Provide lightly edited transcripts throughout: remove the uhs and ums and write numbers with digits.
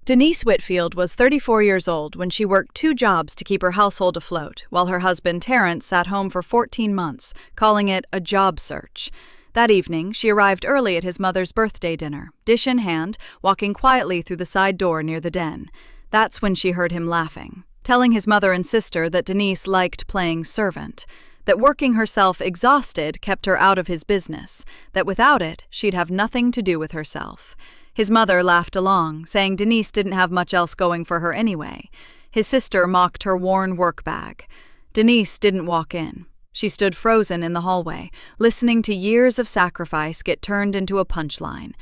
Denise Whitfield was 34 years old when she worked 2 jobs to keep her household afloat, while her husband Terrence sat home for 14 months, calling it a job search. That evening, she arrived early at his mother's birthday dinner, dish in hand, walking quietly through the side door near the den. That's when she heard him laughing, telling his mother and sister that Denise liked playing servant, that working herself exhausted kept her out of his business, that without it, she'd have nothing to do with herself. His mother laughed along, saying Denise didn't have much else going for her anyway. His sister mocked her worn work bag. Denise didn't walk in. She stood frozen in the hallway, listening to years of sacrifice get turned into a punchline.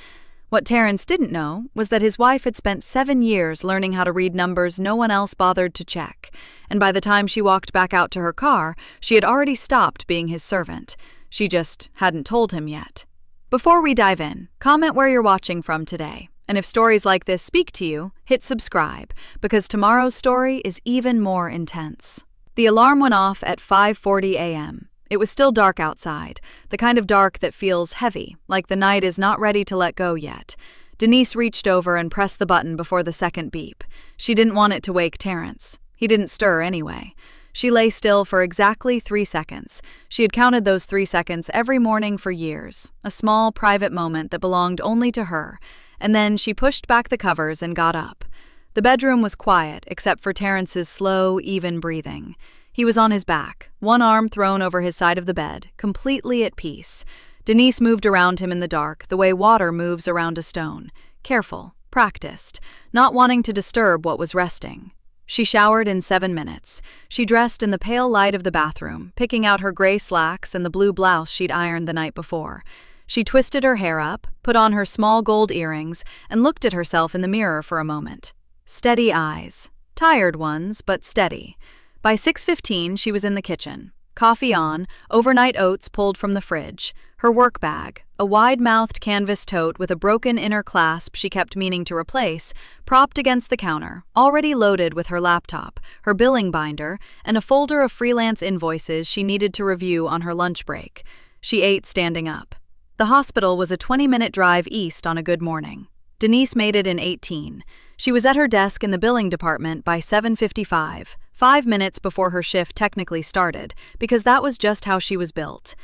What Terrence didn't know was that his wife had spent 7 years learning how to read numbers no one else bothered to check, and by the time she walked back out to her car, she had already stopped being his servant. She just hadn't told him yet. Before we dive in, comment where you're watching from today. And if stories like this speak to you, hit subscribe, because tomorrow's story is even more intense. The alarm went off at 5:40 a.m. It was still dark outside, the kind of dark that feels heavy, like the night is not ready to let go yet. Denise reached over and pressed the button before the second beep. She didn't want it to wake Terrence. He didn't stir anyway. She lay still for exactly 3 seconds. She had counted those 3 seconds every morning for years, a small, private moment that belonged only to her, and then she pushed back the covers and got up. The bedroom was quiet, except for Terrence's slow, even breathing. He was on his back, one arm thrown over his side of the bed, completely at peace. Denise moved around him in the dark, the way water moves around a stone. Careful, practiced, not wanting to disturb what was resting. She showered in 7 minutes. She dressed in the pale light of the bathroom, picking out her gray slacks and the blue blouse she'd ironed the night before. She twisted her hair up, put on her small gold earrings, and looked at herself in the mirror for a moment. Steady eyes. Tired ones, but steady. By 6:15, she was in the kitchen. Coffee on, overnight oats pulled from the fridge, her work bag, a wide-mouthed canvas tote with a broken inner clasp she kept meaning to replace, propped against the counter, already loaded with her laptop, her billing binder, and a folder of freelance invoices she needed to review on her lunch break. She ate standing up. The hospital was a 20-minute drive east on a good morning. Denise made it in 18. She was at her desk in the billing department by 7:55, 5 minutes before her shift technically started, because that was just how she was built.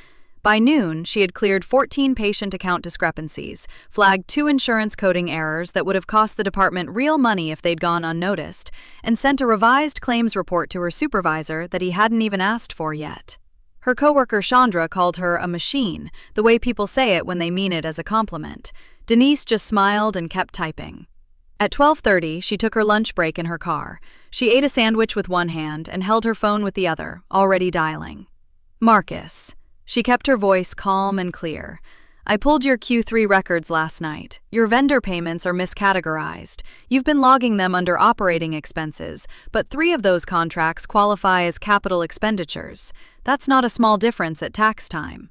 By noon, she had cleared 14 patient account discrepancies, flagged 2 insurance coding errors that would have cost the department real money if they'd gone unnoticed, and sent a revised claims report to her supervisor that he hadn't even asked for yet. Her coworker Chandra called her a machine, the way people say it when they mean it as a compliment. Denise just smiled and kept typing. At 12:30, she took her lunch break in her car. She ate a sandwich with one hand and held her phone with the other, already dialing. Marcus. She kept her voice calm and clear. I pulled your Q3 records last night. Your vendor payments are miscategorized. You've been logging them under operating expenses, but 3 of those contracts qualify as capital expenditures. That's not a small difference at tax time.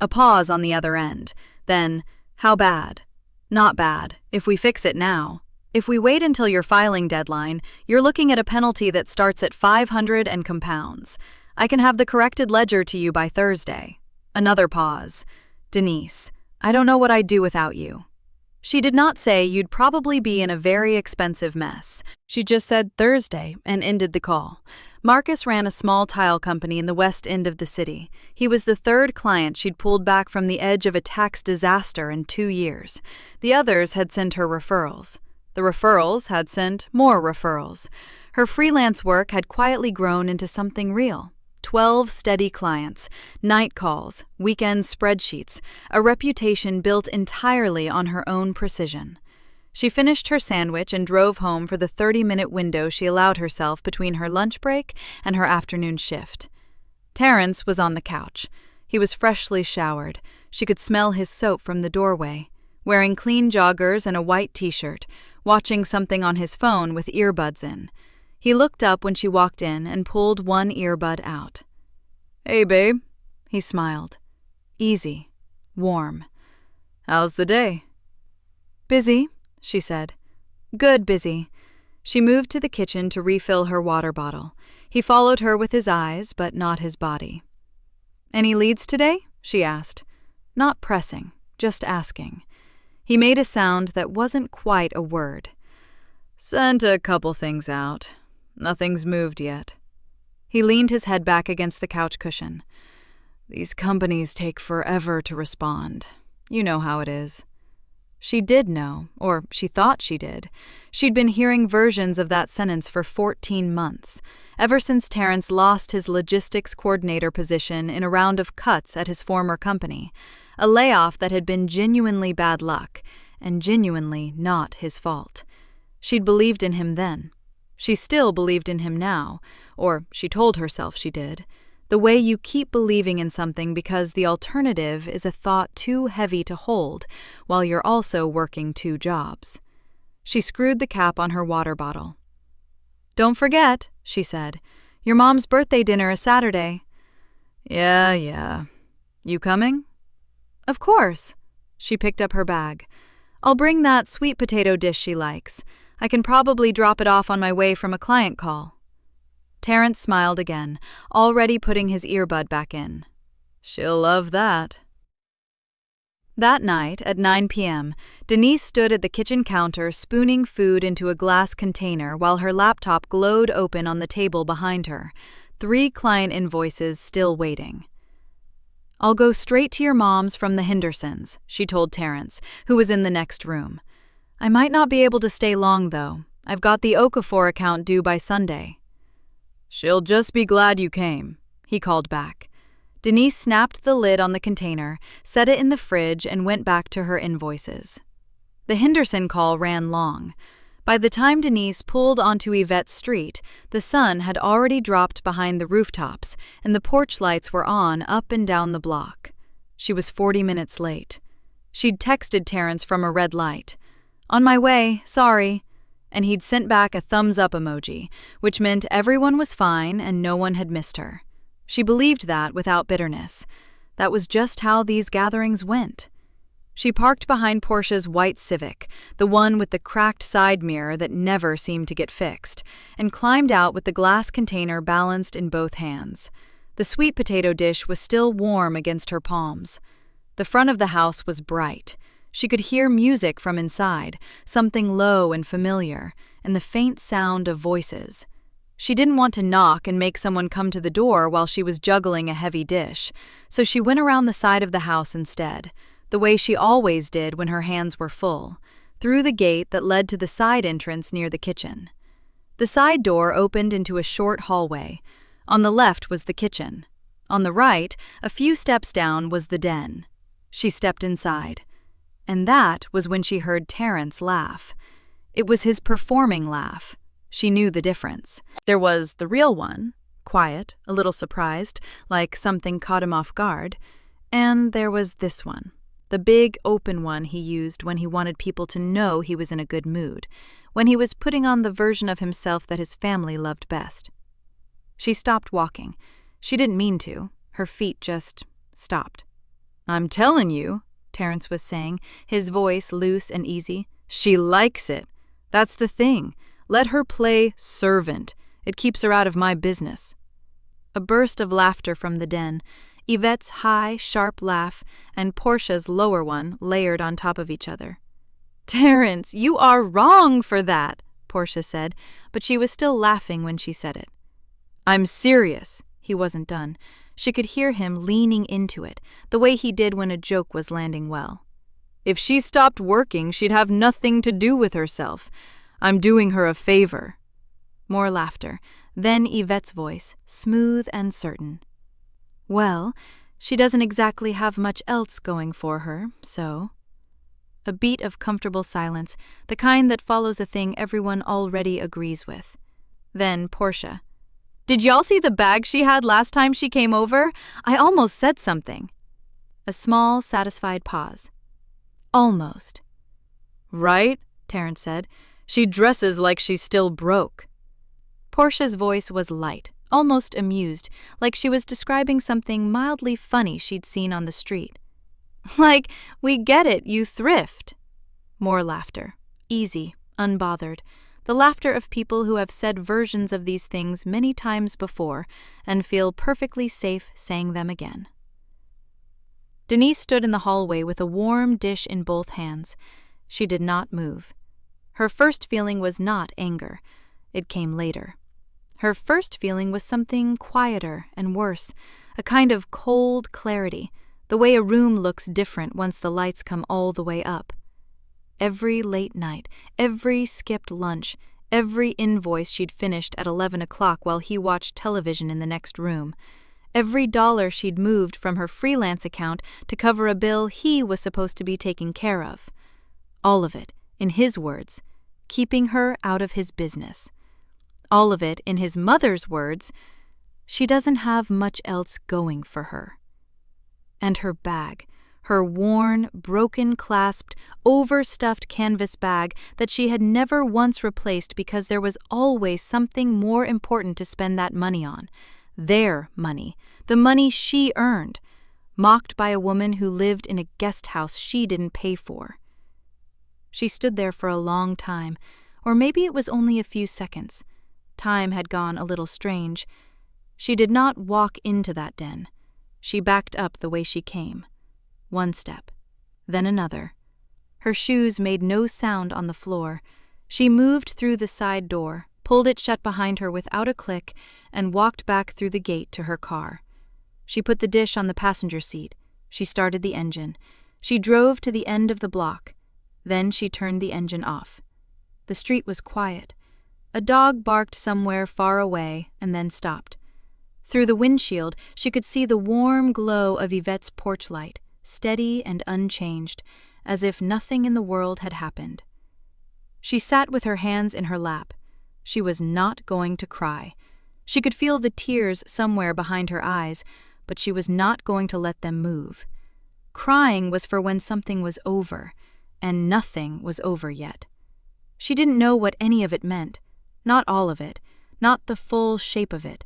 A pause on the other end. Then, how bad? Not bad, if we fix it now. If we wait until your filing deadline, you're looking at a penalty that starts at 500 and compounds. I can have the corrected ledger to you by Thursday. Another pause. Denise, I don't know what I'd do without you. She did not say you'd probably be in a very expensive mess. She just said Thursday and ended the call. Marcus ran a small tile company in the west end of the city. He was the 3rd client she'd pulled back from the edge of a tax disaster in 2 years. The others had sent her referrals. The referrals had sent more referrals. Her freelance work had quietly grown into something real. 12 steady clients, night calls, weekend spreadsheets, a reputation built entirely on her own precision. She finished her sandwich and drove home for the 30-minute window she allowed herself between her lunch break and her afternoon shift. Terrence was on the couch. He was freshly showered. She could smell his soap from the doorway, wearing clean joggers and a white t-shirt, watching something on his phone with earbuds in. He looked up when she walked in and pulled one earbud out. Hey, babe. He smiled. Easy. Warm. How's the day? Busy, she said. Good busy. She moved to the kitchen to refill her water bottle. He followed her with his eyes, but not his body. Any leads today? She asked. Not pressing, just asking. He made a sound that wasn't quite a word. Sent a couple things out. Nothing's moved yet. He leaned his head back against the couch cushion. These companies take forever to respond. You know how it is. She did know, or she thought she did. She'd been hearing versions of that sentence for 14 months, ever since Terrence lost his logistics coordinator position in a round of cuts at his former company, a layoff that had been genuinely bad luck, and genuinely not his fault. She'd believed in him then. She still believed in him now, or she told herself she did. The way you keep believing in something because the alternative is a thought too heavy to hold while you're also working 2 jobs. She screwed the cap on her water bottle. "Don't forget," she said, "your mom's birthday dinner is Saturday." Yeah. You coming?" "Of course." She picked up her bag. "I'll bring that sweet potato dish she likes. I can probably drop it off on my way from a client call." Terrence smiled again, already putting his earbud back in. "She'll love that." That night, at 9 p.m., Denise stood at the kitchen counter spooning food into a glass container while her laptop glowed open on the table behind her, 3 client invoices still waiting. "I'll go straight to your mom's from the Hendersons," she told Terrence, who was in the next room. "I might not be able to stay long, though. I've got the Okafor account due by Sunday." "She'll just be glad you came," he called back. Denise snapped the lid on the container, set it in the fridge, and went back to her invoices. The Henderson call ran long. By the time Denise pulled onto Yvette Street, the sun had already dropped behind the rooftops, and the porch lights were on up and down the block. She was 40 minutes late. She'd texted Terrence from a red light. "On my way, sorry," and he'd sent back a thumbs-up emoji, which meant everyone was fine and no one had missed her. She believed that without bitterness. That was just how these gatherings went. She parked behind Portia's white Civic, the one with the cracked side mirror that never seemed to get fixed, and climbed out with the glass container balanced in both hands. The sweet potato dish was still warm against her palms. The front of the house was bright. She could hear music from inside, something low and familiar, and the faint sound of voices. She didn't want to knock and make someone come to the door while she was juggling a heavy dish, so she went around the side of the house instead, the way she always did when her hands were full, through the gate that led to the side entrance near the kitchen. The side door opened into a short hallway. On the left was the kitchen. On the right, a few steps down, was the den. She stepped inside. And that was when she heard Terrence laugh. It was his performing laugh. She knew the difference. There was the real one, quiet, a little surprised, like something caught him off guard. And there was this one, the big, open one he used when he wanted people to know he was in a good mood, when he was putting on the version of himself that his family loved best. She stopped walking. She didn't mean to. Her feet just stopped. "I'm telling you," Terrence was saying, his voice loose and easy. "She likes it. That's the thing. Let her play servant. It keeps her out of my business." A burst of laughter from the den. Yvette's high, sharp laugh and Portia's lower one layered on top of each other. "Terrence, you are wrong for that," Portia said, but she was still laughing when she said it. "I'm serious." He wasn't done. She could hear him leaning into it, the way he did when a joke was landing well. "If she stopped working, she'd have nothing to do with herself. I'm doing her a favor." More laughter, then Yvette's voice, smooth and certain. "Well, she doesn't exactly have much else going for her, so—" A beat of comfortable silence, the kind that follows a thing everyone already agrees with. Then Portia. "Did y'all see the bag she had last time she came over? I almost said something." A small, satisfied pause. "Almost." "Right?" Terrence said. "She dresses like she's still broke." Portia's voice was light, almost amused, like she was describing something mildly funny she'd seen on the street. "Like, we get it, you thrift." More laughter, easy, unbothered, the laughter of people who have said versions of these things many times before and feel perfectly safe saying them again. Denise stood in the hallway with a warm dish in both hands. She did not move. Her first feeling was not anger. It came later. Her first feeling was something quieter and worse, a kind of cold clarity, the way a room looks different once the lights come all the way up. Every late night, every skipped lunch, every invoice she'd finished at 11 o'clock while he watched television in the next room, every dollar she'd moved from her freelance account to cover a bill he was supposed to be taking care of. All of it, in his words, keeping her out of his business. All of it, in his mother's words, she doesn't have much else going for her. And her bag, her worn, broken-clasped, overstuffed canvas bag that she had never once replaced because there was always something more important to spend that money on. Their money, the money she earned, mocked by a woman who lived in a guest house she didn't pay for. She stood there for a long time, or maybe it was only a few seconds. Time had gone a little strange. She did not walk into that den. She backed up the way she came. One step, then another. Her shoes made no sound on the floor. She moved through the side door, pulled it shut behind her without a click, and walked back through the gate to her car. She put the dish on the passenger seat. She started the engine. She drove to the end of the block. Then she turned the engine off. The street was quiet. A dog barked somewhere far away and then stopped. Through the windshield, she could see the warm glow of Yvette's porch light, steady and unchanged, as if nothing in the world had happened. She sat with her hands in her lap. She was not going to cry. She could feel the tears somewhere behind her eyes, but she was not going to let them move. Crying was for when something was over, and nothing was over yet. She didn't know what any of it meant, not all of it, not the full shape of it.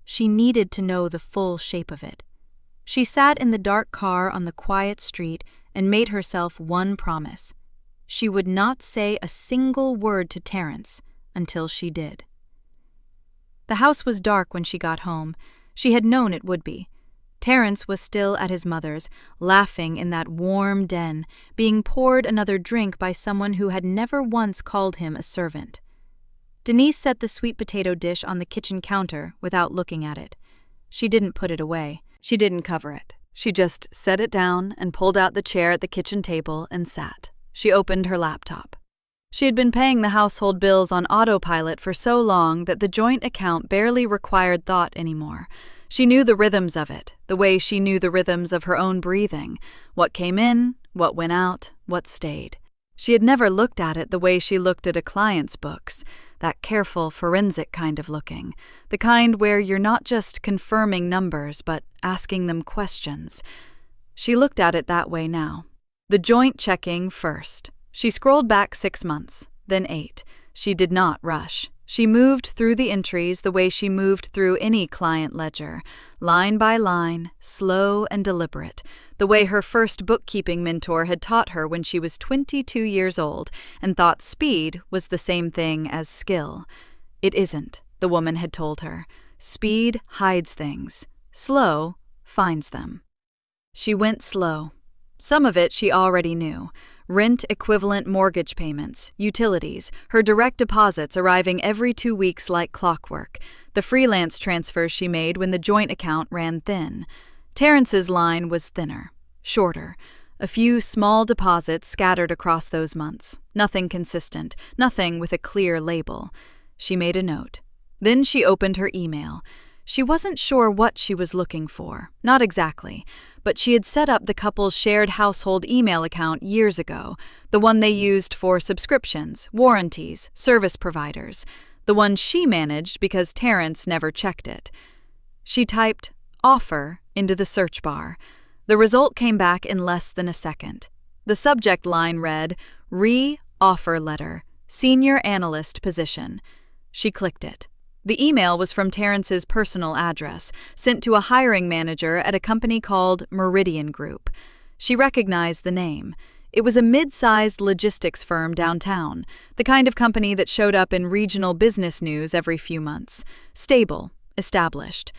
She needed to know the full shape of it. She sat in the dark car on the quiet street and made herself one promise. She would not say a single word to Terence until she did. The house was dark when she got home. She had known it would be. Terence was still at his mother's, laughing in that warm den, being poured another drink by someone who had never once called him a servant. Denise set the sweet potato dish on the kitchen counter without looking at it. She didn't put it away. She didn't cover it. She just set it down and pulled out the chair at the kitchen table and sat. She opened her laptop. She had been paying the household bills on autopilot for so long that the joint account barely required thought anymore. She knew the rhythms of it, the way she knew the rhythms of her own breathing, what came in, what went out, what stayed. She had never looked at it the way she looked at a client's books, that careful, forensic kind of looking, the kind where you're not just confirming numbers but asking them questions. She looked at it that way now. The joint checking first. She scrolled back 6 months, then 8. She did not rush. She moved through the entries the way she moved through any client ledger, line by line, slow and deliberate, the way her first bookkeeping mentor had taught her when she was 22 years old and thought speed was the same thing as skill. It isn't, the woman had told her. Speed hides things. Slow finds them. She went slow. Some of it she already knew. Rent-equivalent mortgage payments, utilities, her direct deposits arriving every 2 weeks like clockwork, the freelance transfers she made when the joint account ran thin. Terence's line was thinner, shorter, a few small deposits scattered across those months, nothing consistent, nothing with a clear label. She made a note. Then she opened her email. She wasn't sure what she was looking for, not exactly, but she had set up the couple's shared household email account years ago, the one they used for subscriptions, warranties, service providers, the one she managed because Terence never checked it. She typed "offer" into the search bar. The result came back in less than a second. The subject line read, "Re-offer letter, senior analyst position." She clicked it. The email was from Terence's personal address, sent to a hiring manager at a company called Meridian Group. She recognized the name. It was a mid-sized logistics firm downtown, the kind of company that showed up in regional business news every few months. Stable, established.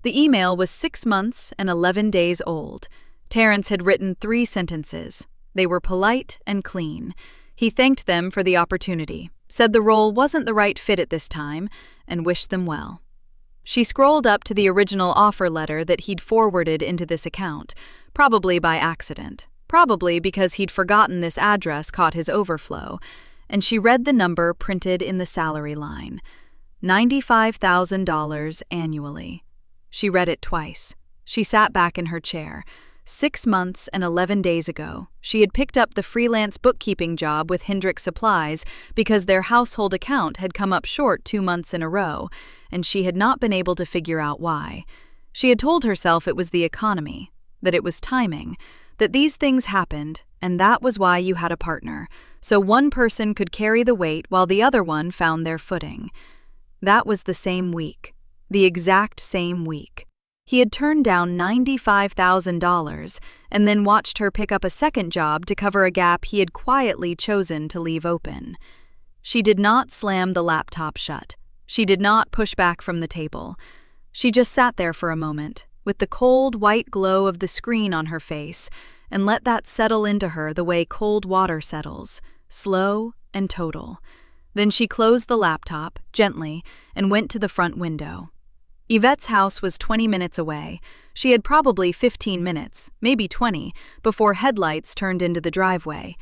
The email was 6 months and 11 days old. Terence had written 3 sentences. They were polite and clean. He thanked them for the opportunity, said the role wasn't the right fit at this time, and wished them well. She scrolled up to the original offer letter that he'd forwarded into this account, probably by accident, probably because he'd forgotten this address caught his overflow, and she read the number printed in the salary line. $95,000 annually. She read it twice. She sat back in her chair. 6 months and 11 days ago, she had picked up the freelance bookkeeping job with Hendrick Supplies because their household account had come up short 2 months in a row, and she had not been able to figure out why. She had told herself it was the economy, that it was timing, that these things happened, and that was why you had a partner, so one person could carry the weight while the other one found their footing. That was the same week, the exact same week. He had turned down $95,000 and then watched her pick up a second job to cover a gap he had quietly chosen to leave open. She did not slam the laptop shut. She did not push back from the table. She just sat there for a moment, with the cold white glow of the screen on her face, and let that settle into her the way cold water settles, slow and total. Then she closed the laptop, gently, and went to the front window. Yvette's house was 20 minutes away. She had probably 15 minutes, maybe 20, before headlights turned into the driveway.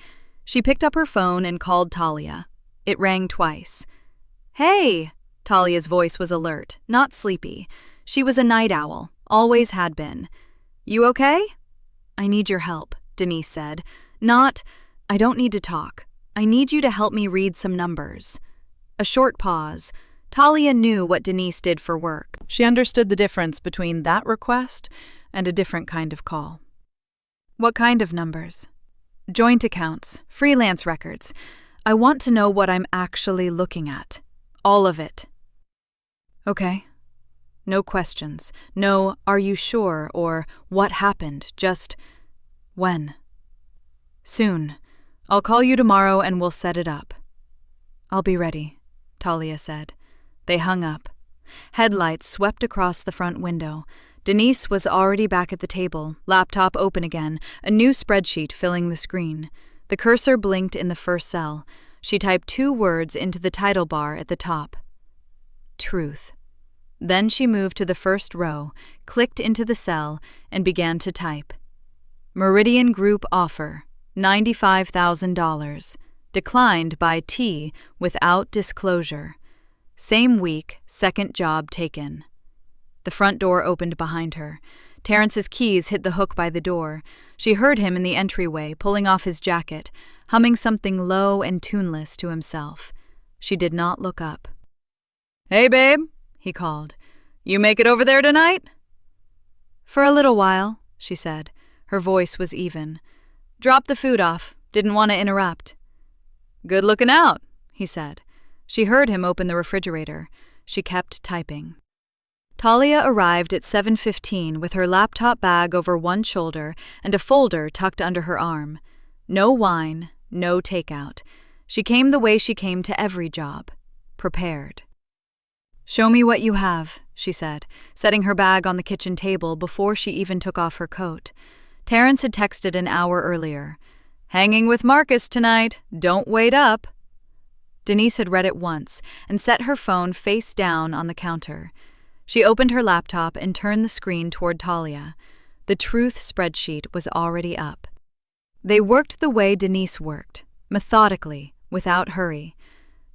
She picked up her phone and called Talia. It rang twice. "Hey!" Talia's voice was alert, not sleepy. She was a night owl, always had been. "You okay?" "I need your help," Denise said. I don't need to talk. I need you to help me read some numbers." A short pause. Talia knew what Denise did for work. She understood the difference between that request and a different kind of call. "What kind of numbers?" "Joint accounts, freelance records. I want to know what I'm actually looking at. All of it." "Okay." No questions. No, "Are you sure?" or "What happened?" Just, "When?" "Soon. I'll call you tomorrow and we'll set it up." "I'll be ready," Talia said. They hung up. Headlights swept across the front window. Denise was already back at the table, laptop open again, a new spreadsheet filling the screen. The cursor blinked in the first cell. She typed 2 words into the title bar at the top. Truth. Then she moved to the first row, clicked into the cell, and began to type. Meridian Group offer, $95,000. Declined by T without disclosure. Same week, second job taken. The front door opened behind her. Terrence's keys hit the hook by the door. She heard him in the entryway, pulling off his jacket, humming something low and tuneless to himself. She did not look up. "Hey, babe," he called. "You make it over there tonight?" "For a little while," she said. Her voice was even. "Dropped the food off. Didn't want to interrupt." "Good looking out," he said. She heard him open the refrigerator. She kept typing. Talia arrived at 7:15 with her laptop bag over one shoulder and a folder tucked under her arm. No wine, no takeout. She came the way she came to every job. Prepared. "Show me what you have," she said, setting her bag on the kitchen table before she even took off her coat. Terrence had texted an hour earlier. "Hanging with Marcus tonight. Don't wait up." Denise had read it once and set her phone face down on the counter. She opened her laptop and turned the screen toward Talia. The truth spreadsheet was already up. They worked the way Denise worked, methodically, without hurry.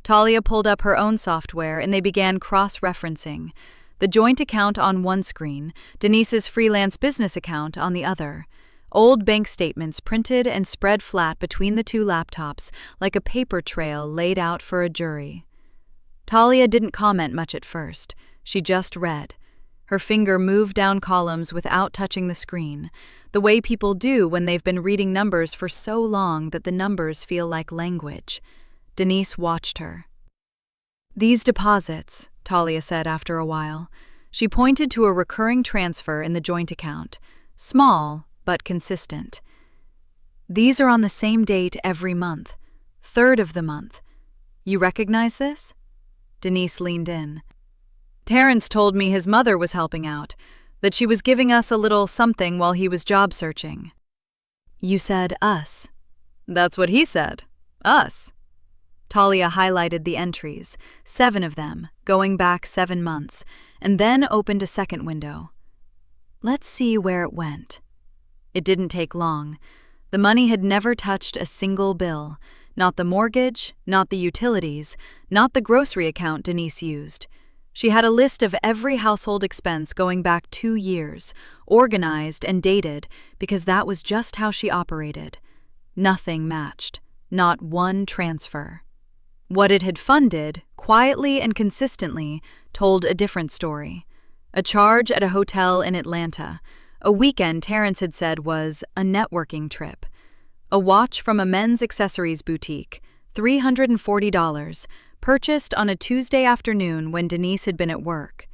Talia pulled up her own software and they began cross-referencing. The joint account on one screen, Denise's freelance business account on the other. Old bank statements printed and spread flat between the 2 laptops like a paper trail laid out for a jury. Talia didn't comment much at first. She just read. Her finger moved down columns without touching the screen, the way people do when they've been reading numbers for so long that the numbers feel like language. Denise watched her. "These deposits," Talia said after a while. She pointed to a recurring transfer in the joint account. Small, but consistent. "These are on the same date every month. 3rd of the month. You recognize this?" Denise leaned in. "Terrence told me his mother was helping out, that she was giving us a little something while he was job searching." "You said us." "That's what he said. Us. Talia highlighted the entries, 7 of them, going back 7 months, and then opened a second window. Let's see where it went. It didn't take long. The money had never touched a single bill, not the mortgage, not the utilities, not the grocery account Denise used. She had a list of every household expense going back 2 years, organized and dated, because that was just how she operated. Nothing matched, not one transfer. What it had funded, quietly and consistently, told a different story. A charge at a hotel in Atlanta, a weekend Terrence had said was a networking trip. A watch from a men's accessories boutique, $340, purchased on a Tuesday afternoon when Denise had been at work.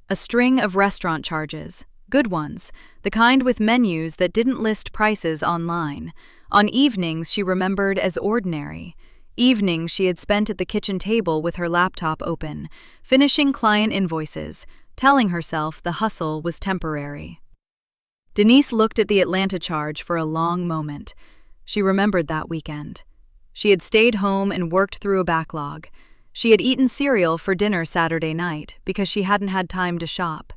A string of restaurant charges, good ones, the kind with menus that didn't list prices online, on evenings she remembered as ordinary. Evenings she had spent at the kitchen table with her laptop open, finishing client invoices, telling herself the hustle was temporary. Denise looked at the Atlanta charge for a long moment. She remembered that weekend. She had stayed home and worked through a backlog. She had eaten cereal for dinner Saturday night because she hadn't had time to shop.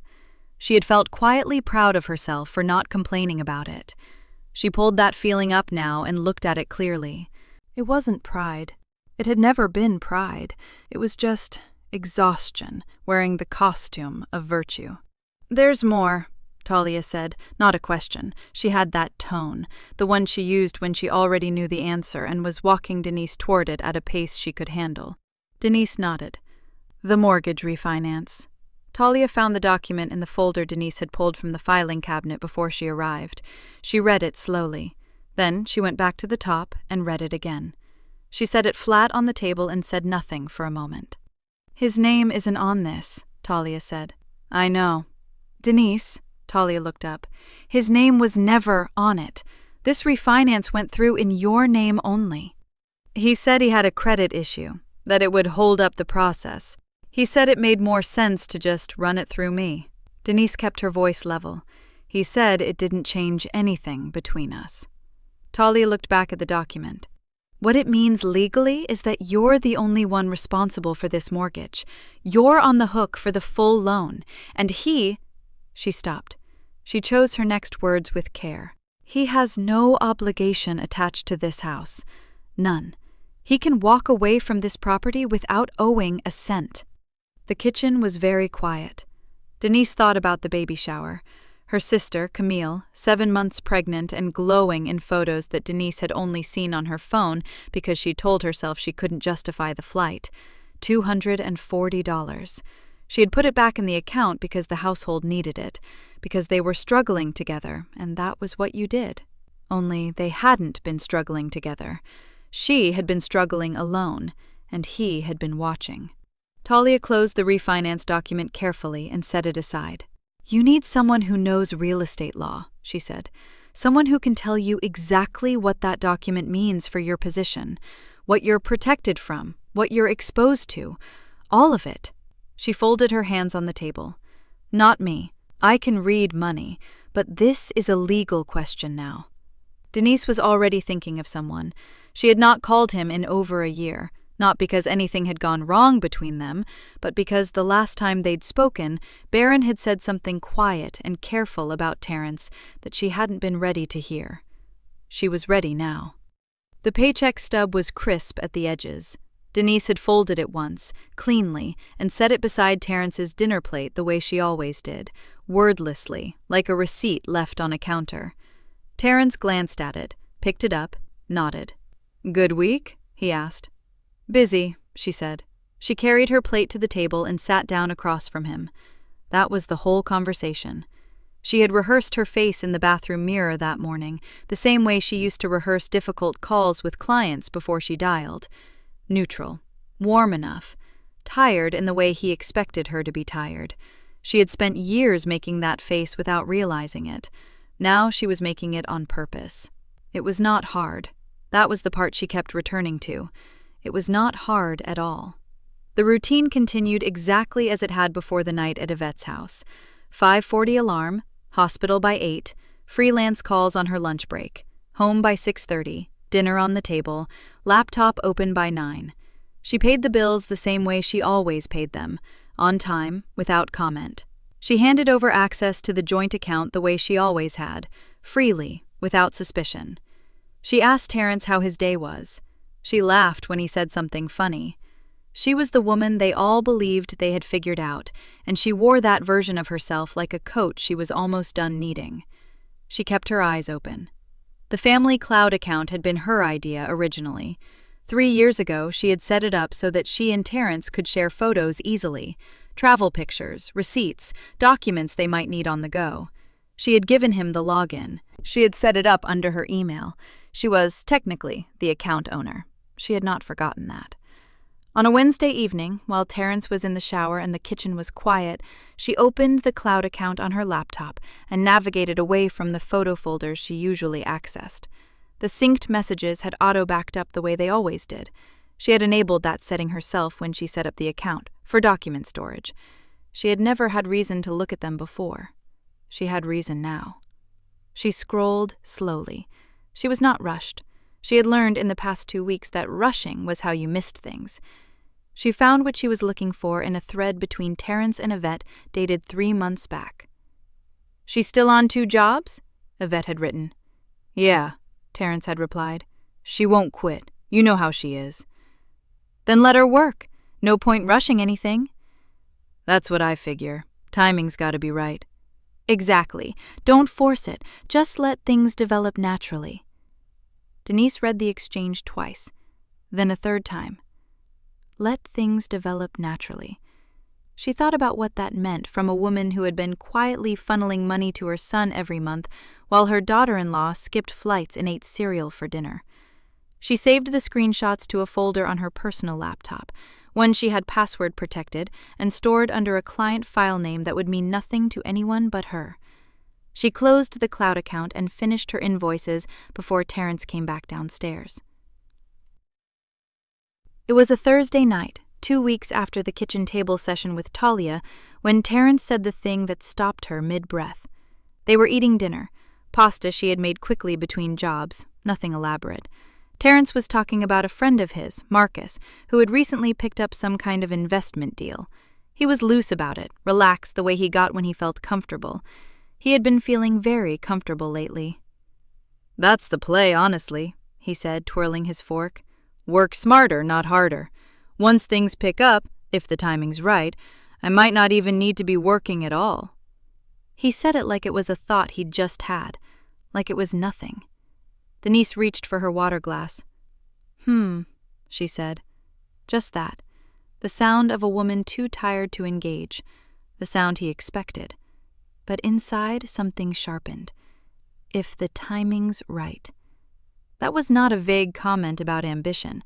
She had felt quietly proud of herself for not complaining about it. She pulled that feeling up now and looked at it clearly. It wasn't pride. It had never been pride. It was just exhaustion, wearing the costume of virtue. "There's more," Talia said, not a question. She had that tone, the one she used when she already knew the answer and was walking Denise toward it at a pace she could handle. Denise nodded. "The mortgage refinance." Talia found the document in the folder Denise had pulled from the filing cabinet before she arrived. She read it slowly. Then she went back to the top and read it again. She set it flat on the table and said nothing for a moment. "His name isn't on this," Talia said. "I know." "Denise," Talia looked up, "his name was never on it. This refinance went through in your name only." "He said he had a credit issue, that it would hold up the process. He said it made more sense to just run it through me." Denise kept her voice level. "He said it didn't change anything between us." Talia looked back at the document. "What it means legally is that you're the only one responsible for this mortgage. You're on the hook for the full loan, and he—" She stopped. She chose her next words with care. "He has no obligation attached to this house. None. He can walk away from this property without owing a cent." The kitchen was very quiet. Denise thought about the baby shower. Her sister, Camille, 7 months pregnant and glowing in photos that Denise had only seen on her phone because she told herself she couldn't justify the flight. $240. She had put it back in the account because the household needed it, because they were struggling together, and that was what you did. Only they hadn't been struggling together. She had been struggling alone, and he had been watching. Talia closed the refinance document carefully and set it aside. "You need someone who knows real estate law," she said. "Someone who can tell you exactly what that document means for your position, what you're protected from, what you're exposed to, all of it." She folded her hands on the table. "Not me. I can read money, but this is a legal question now." Denise was already thinking of someone. She had not called him in over a year, not because anything had gone wrong between them, but because the last time they'd spoken, Barron had said something quiet and careful about Terrence that she hadn't been ready to hear. She was ready now. The paycheck stub was crisp at the edges. Denise had folded it once, cleanly, and set it beside Terrence's dinner plate the way she always did, wordlessly, like a receipt left on a counter. Terrence glanced at it, picked it up, nodded. "Good week?" he asked. "Busy," she said. She carried her plate to the table and sat down across from him. That was the whole conversation. She had rehearsed her face in the bathroom mirror that morning, the same way she used to rehearse difficult calls with clients before she dialed. Neutral, warm enough, tired in the way he expected her to be tired. She had spent years making that face without realizing it. Now she was making it on purpose. It was not hard. That was the part she kept returning to. It was not hard at all. The routine continued exactly as it had before the night at Yvette's house. 5:40 alarm, hospital by 8, freelance calls on her lunch break, home by 6:30, dinner on the table, laptop open by 9. She paid the bills the same way she always paid them, on time, without comment. She handed over access to the joint account the way she always had, freely, without suspicion. She asked Terrence how his day was. She laughed when he said something funny. She was the woman they all believed they had figured out, and she wore that version of herself like a coat she was almost done needing. She kept her eyes open. The family cloud account had been her idea originally. 3 years ago, she had set it up so that she and Terrence could share photos easily, travel pictures, receipts, documents they might need on the go. She had given him the login. She had set it up under her email. She was, technically, the account owner. She had not forgotten that. On a Wednesday evening, while Terrence was in the shower and the kitchen was quiet, she opened the cloud account on her laptop and navigated away from the photo folders she usually accessed. The synced messages had auto-backed up the way they always did. She had enabled that setting herself when she set up the account, for document storage. She had never had reason to look at them before. She had reason now. She scrolled slowly. She was not rushed. She had learned in the past 2 weeks that rushing was how you missed things. She found what she was looking for in a thread between Terrence and Yvette dated 3 months back. "She's still on 2 jobs?" Yvette had written. "Yeah," Terrence had replied. "She won't quit. You know how she is." "Then let her work. No point rushing anything." "That's what I figure. Timing's gotta be right." "Exactly. Don't force it. Just let things develop naturally." Denise read the exchange twice, then a third time. Let things develop naturally. She thought about what that meant from a woman who had been quietly funneling money to her son every month while her daughter-in-law skipped flights and ate cereal for dinner. She saved the screenshots to a folder on her personal laptop, one she had password protected and stored under a client file name that would mean nothing to anyone but her. She closed the cloud account and finished her invoices before Terrence came back downstairs. It was a Thursday night, 2 weeks after the kitchen table session with Talia, when Terrence said the thing that stopped her mid-breath. They were eating dinner, pasta she had made quickly between jobs, nothing elaborate. Terrence was talking about a friend of his, Marcus, who had recently picked up some kind of investment deal. He was loose about it, relaxed the way he got when he felt comfortable. He had been feeling very comfortable lately. "That's the play, honestly," he said, twirling his fork. "Work smarter, not harder. Once things pick up, if the timing's right, I might not even need to be working at all." He said it like it was a thought he'd just had, like it was nothing. Denise reached for her water glass. She said. Just that. The sound of a woman too tired to engage. The sound he expected. But inside, something sharpened. If the timing's right. That was not a vague comment about ambition.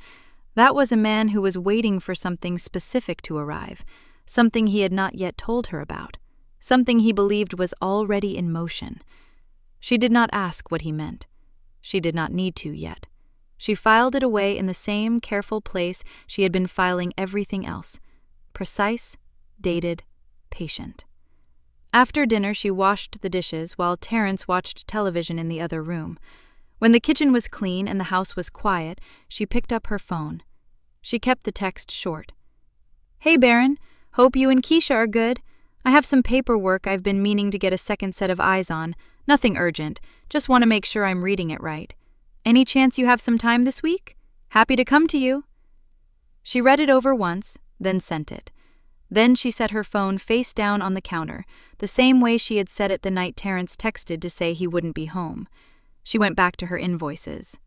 That was a man who was waiting for something specific to arrive, something he had not yet told her about, something he believed was already in motion. She did not ask what he meant. She did not need to yet. She filed it away in the same careful place she had been filing everything else. Precise, dated, patient. After dinner, she washed the dishes while Terrence watched television in the other room. When the kitchen was clean and the house was quiet, she picked up her phone. She kept the text short. "Hey, Baron. Hope you and Keisha are good. I have some paperwork I've been meaning to get a second set of eyes on. Nothing urgent. Just want to make sure I'm reading it right. Any chance you have some time this week? Happy to come to you." She read it over once, then sent it. Then she set her phone face down on the counter, the same way she had set it the night Terrence texted to say he wouldn't be home. She went back to her invoices.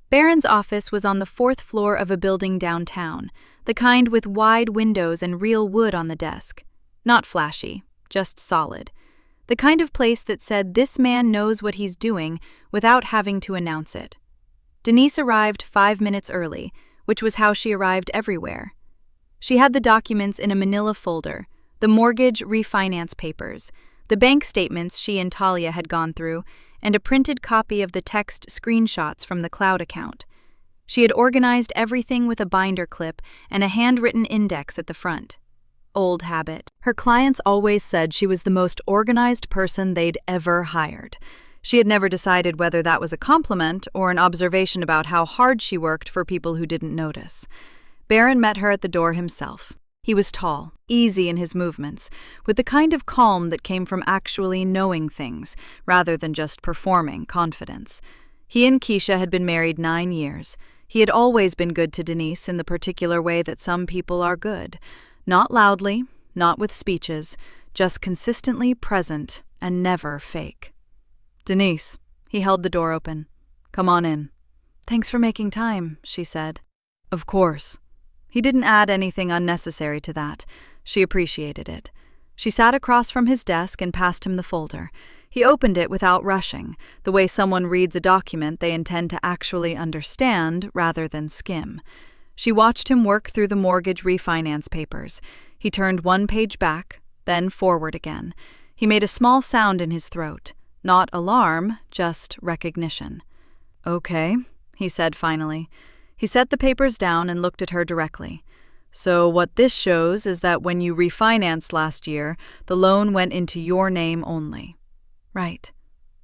Baron's office was on the 4th floor of a building downtown, the kind with wide windows and real wood on the desk. Not flashy, just solid. The kind of place that said this man knows what he's doing without having to announce it. Denise arrived 5 minutes early, which was how she arrived everywhere. She had the documents in a manila folder, the mortgage refinance papers, the bank statements she and Talia had gone through, and a printed copy of the text screenshots from the cloud account. She had organized everything with a binder clip and a handwritten index at the front. Old habit. Her clients always said she was the most organized person they'd ever hired. She had never decided whether that was a compliment or an observation about how hard she worked for people who didn't notice. Barron met her at the door himself. He was tall, easy in his movements, with the kind of calm that came from actually knowing things, rather than just performing confidence. He and Keisha had been married 9 years. He had always been good to Denise in the particular way that some people are good. Not loudly, not with speeches, just consistently present and never fake. "Denise," he held the door open. "Come on in." "Thanks for making time," she said. "Of course." He didn't add anything unnecessary to that. She appreciated it. She sat across from his desk and passed him the folder. He opened it without rushing, the way someone reads a document they intend to actually understand rather than skim. She watched him work through the mortgage refinance papers. He turned one page back, then forward again. He made a small sound in his throat. Not alarm, just recognition. "Okay," he said finally. He set the papers down and looked at her directly. "So what this shows is that when you refinanced last year, the loan went into your name only." "Right.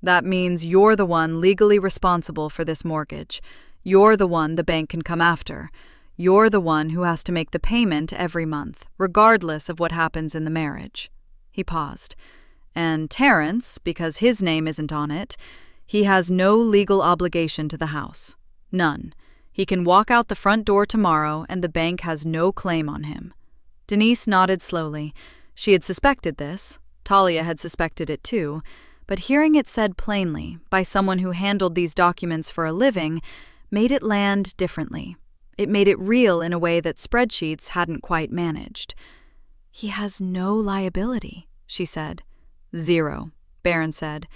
That means you're the one legally responsible for this mortgage. You're the one the bank can come after. You're the one who has to make the payment every month, regardless of what happens in the marriage." He paused. "And Terrence, because his name isn't on it, he has no legal obligation to the house. None. He can walk out the front door tomorrow and the bank has no claim on him." Denise nodded slowly. She had suspected this. Talia had suspected it too. But hearing it said plainly, by someone who handled these documents for a living, made it land differently. It made it real in a way that spreadsheets hadn't quite managed. "He has no liability," she said. "Zero," Barron said.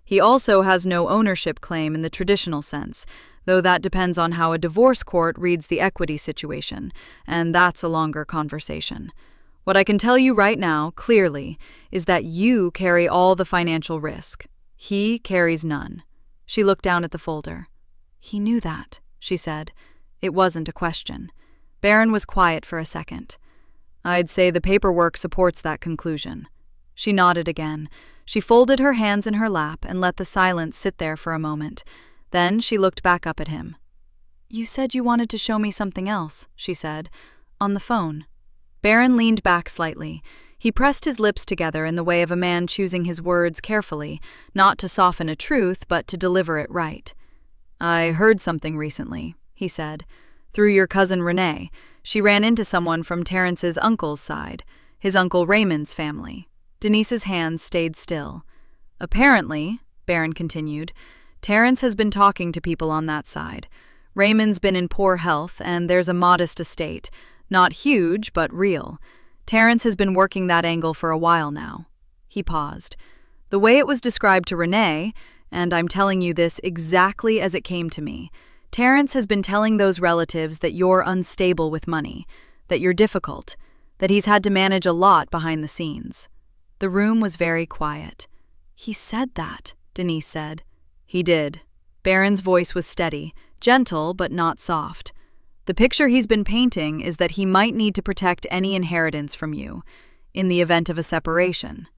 "He also has no ownership claim in the traditional sense, though that depends on how a divorce court reads the equity situation, and that's a longer conversation. What I can tell you right now, clearly, is that you carry all the financial risk. He carries none." She looked down at the folder. "He knew that," she said. It wasn't a question. Barron was quiet for a second. "I'd say the paperwork supports that conclusion." She nodded again. She folded her hands in her lap and let the silence sit there for a moment. Then she looked back up at him. "You said you wanted to show me something else," she said. "On the phone." Barron leaned back slightly. He pressed his lips together in the way of a man choosing his words carefully, not to soften a truth, but to deliver it right. "I heard something recently," he said. "Through your cousin Renee. She ran into someone from Terrence's uncle's side, his Uncle Raymond's family." Denise's hands stayed still. "Apparently," Barron continued, "Terrence has been talking to people on that side. Raymond's been in poor health, and there's a modest estate. Not huge, but real. Terrence has been working that angle for a while now." He paused. "The way it was described to Renee, and I'm telling you this exactly as it came to me, Terrence has been telling those relatives that you're unstable with money, that you're difficult, that he's had to manage a lot behind the scenes." The room was very quiet. "He said that," Denise said. "He did." Barron's voice was steady, gentle but not soft. "The picture he's been painting is that he might need to protect any inheritance from you, in the event of a separation."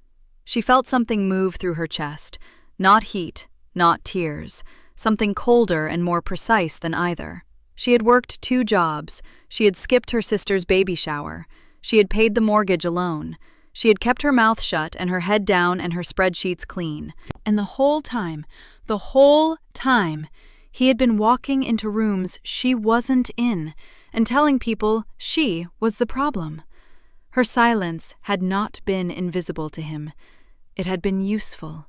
She felt something move through her chest, not heat, not tears, something colder and more precise than either. She had worked 2 jobs. She had skipped her sister's baby shower. She had paid the mortgage alone. She had kept her mouth shut and her head down and her spreadsheets clean. And the whole time, he had been walking into rooms she wasn't in and telling people she was the problem. Her silence had not been invisible to him. It had been useful.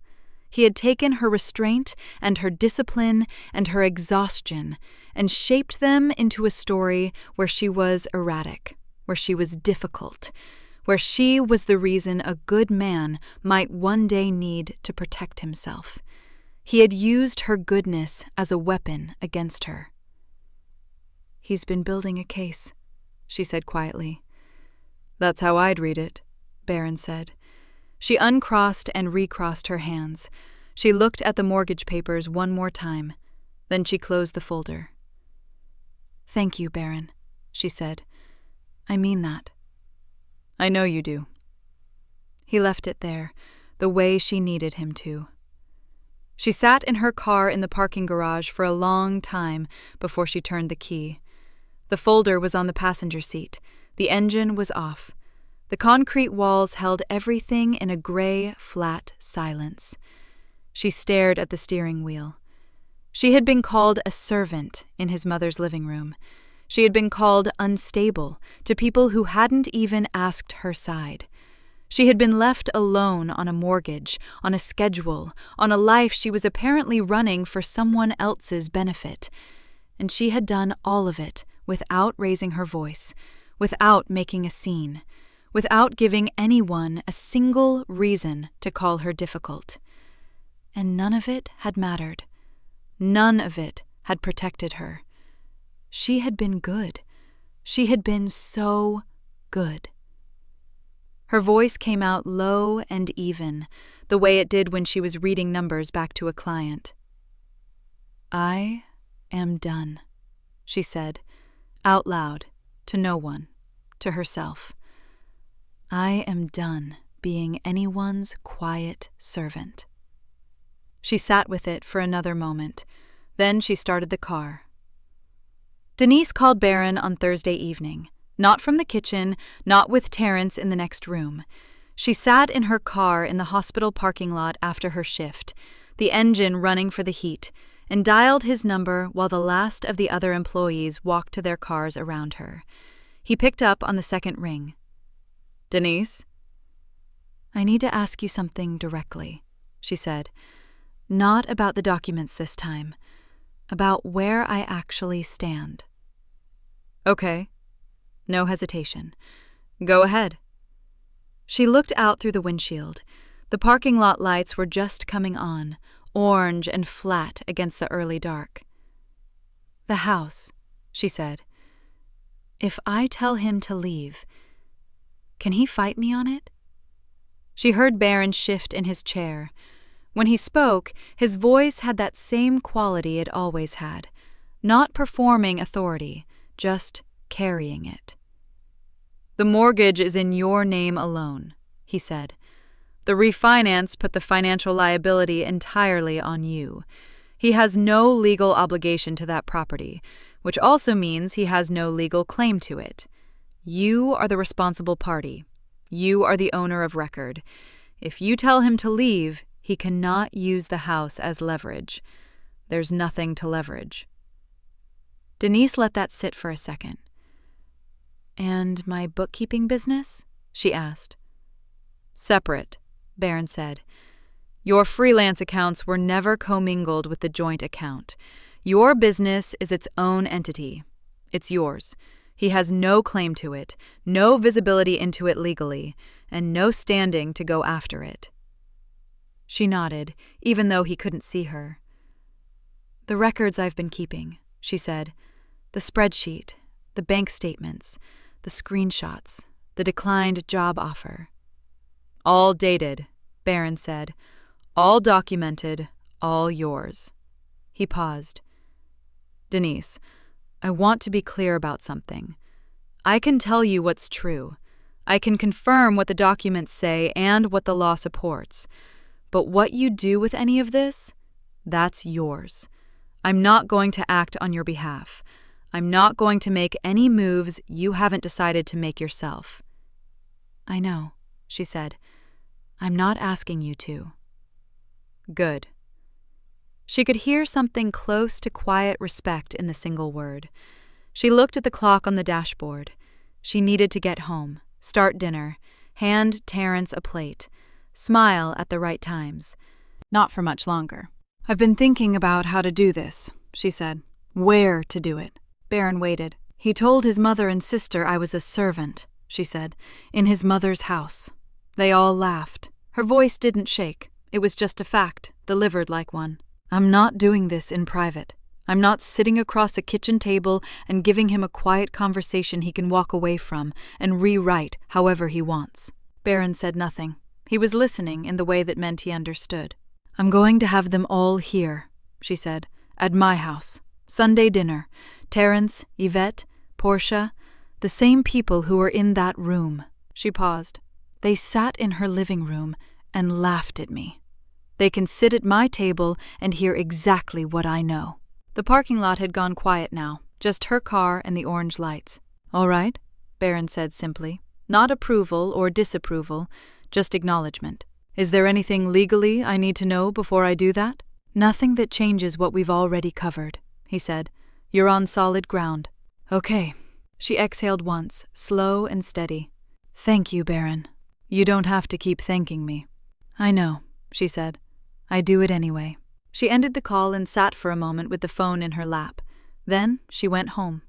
He had taken her restraint and her discipline and her exhaustion and shaped them into a story where she was erratic, where she was difficult, where she was the reason a good man might one day need to protect himself. He had used her goodness as a weapon against her. "He's been building a case," she said quietly. "That's how I'd read it," Barron said. She uncrossed and recrossed her hands. She looked at the mortgage papers one more time. Then she closed the folder. "Thank you, Barron," she said. "I mean that." "I know you do." He left it there, the way she needed him to. She sat in her car in the parking garage for a long time before she turned the key. The folder was on the passenger seat. The engine was off. The concrete walls held everything in a gray, flat silence. She stared at the steering wheel. She had been called a servant in his mother's living room. She had been called unstable to people who hadn't even asked her side. She had been left alone on a mortgage, on a schedule, on a life she was apparently running for someone else's benefit. And she had done all of it without raising her voice, without making a scene, without giving anyone a single reason to call her difficult. And none of it had mattered. None of it had protected her. She had been good. She had been so good. Her voice came out low and even, the way it did when she was reading numbers back to a client. "I am done," she said, out loud, to no one, to herself. "I am done being anyone's quiet servant." She sat with it for another moment. Then she started the car. Denise called Barron on Thursday evening. Not from the kitchen, not with Terrence in the next room. She sat in her car in the hospital parking lot after her shift, the engine running for the heat, and dialed his number while the last of the other employees walked to their cars around her. He picked up on the second ring. "Denise?" "I need to ask you something directly," she said. "Not about the documents this time. About where I actually stand." "Okay." No hesitation. "Go ahead." She looked out through the windshield. The parking lot lights were just coming on, orange and flat against the early dark. "The house," she said. "If I tell him to leave, can he fight me on it?" She heard Barron shift in his chair. When he spoke, his voice had that same quality it always had, not performing authority, just carrying it. "The mortgage is in your name alone," he said. "The refinance put the financial liability entirely on you. He has no legal obligation to that property, which also means he has no legal claim to it. You are the responsible party. You are the owner of record. If you tell him to leave, he cannot use the house as leverage. There's nothing to leverage." Denise let that sit for a second. "And my bookkeeping business?" she asked. "Separate," Barron said. "Your freelance accounts were never commingled with the joint account. Your business is its own entity. It's yours. He has no claim to it, no visibility into it legally, and no standing to go after it." She nodded, even though he couldn't see her. "The records I've been keeping," she said. "The spreadsheet, the bank statements, the screenshots, the declined job offer." "All dated," Barron said. "All documented, all yours." He paused. "Denise, I want to be clear about something. I can tell you what's true. I can confirm what the documents say and what the law supports. But what you do with any of this, that's yours. I'm not going to act on your behalf. I'm not going to make any moves you haven't decided to make yourself." "I know," she said. "I'm not asking you to." "Good." She could hear something close to quiet respect in the single word. She looked at the clock on the dashboard. She needed to get home, start dinner, hand Terrence a plate, smile at the right times. Not for much longer. "I've been thinking about how to do this," she said. "Where to do it." Barron waited. "He told his mother and sister I was a servant," she said, "in his mother's house. They all laughed." Her voice didn't shake. It was just a fact, delivered like one. "I'm not doing this in private. I'm not sitting across a kitchen table and giving him a quiet conversation he can walk away from and rewrite however he wants." Barron said nothing. He was listening in the way that meant he understood. "I'm going to have them all here," she said, "at my house. Sunday dinner. Terrence, Yvette, Portia, the same people who were in that room." She paused. "They sat in her living room and laughed at me." They can sit at my table and hear exactly what I know." The parking lot had gone quiet now, just her car and the orange lights. "All right," Barron said simply. Not approval or disapproval, just acknowledgement. "Is there anything legally I need to know before I do that?" "Nothing that changes what we've already covered," he said. "You're on solid ground." "Okay." She exhaled once, slow and steady. "Thank you, Barron. You don't have to keep thanking me." "I know," she said. "I do it anyway." She ended the call and sat for a moment with the phone in her lap. Then she went home.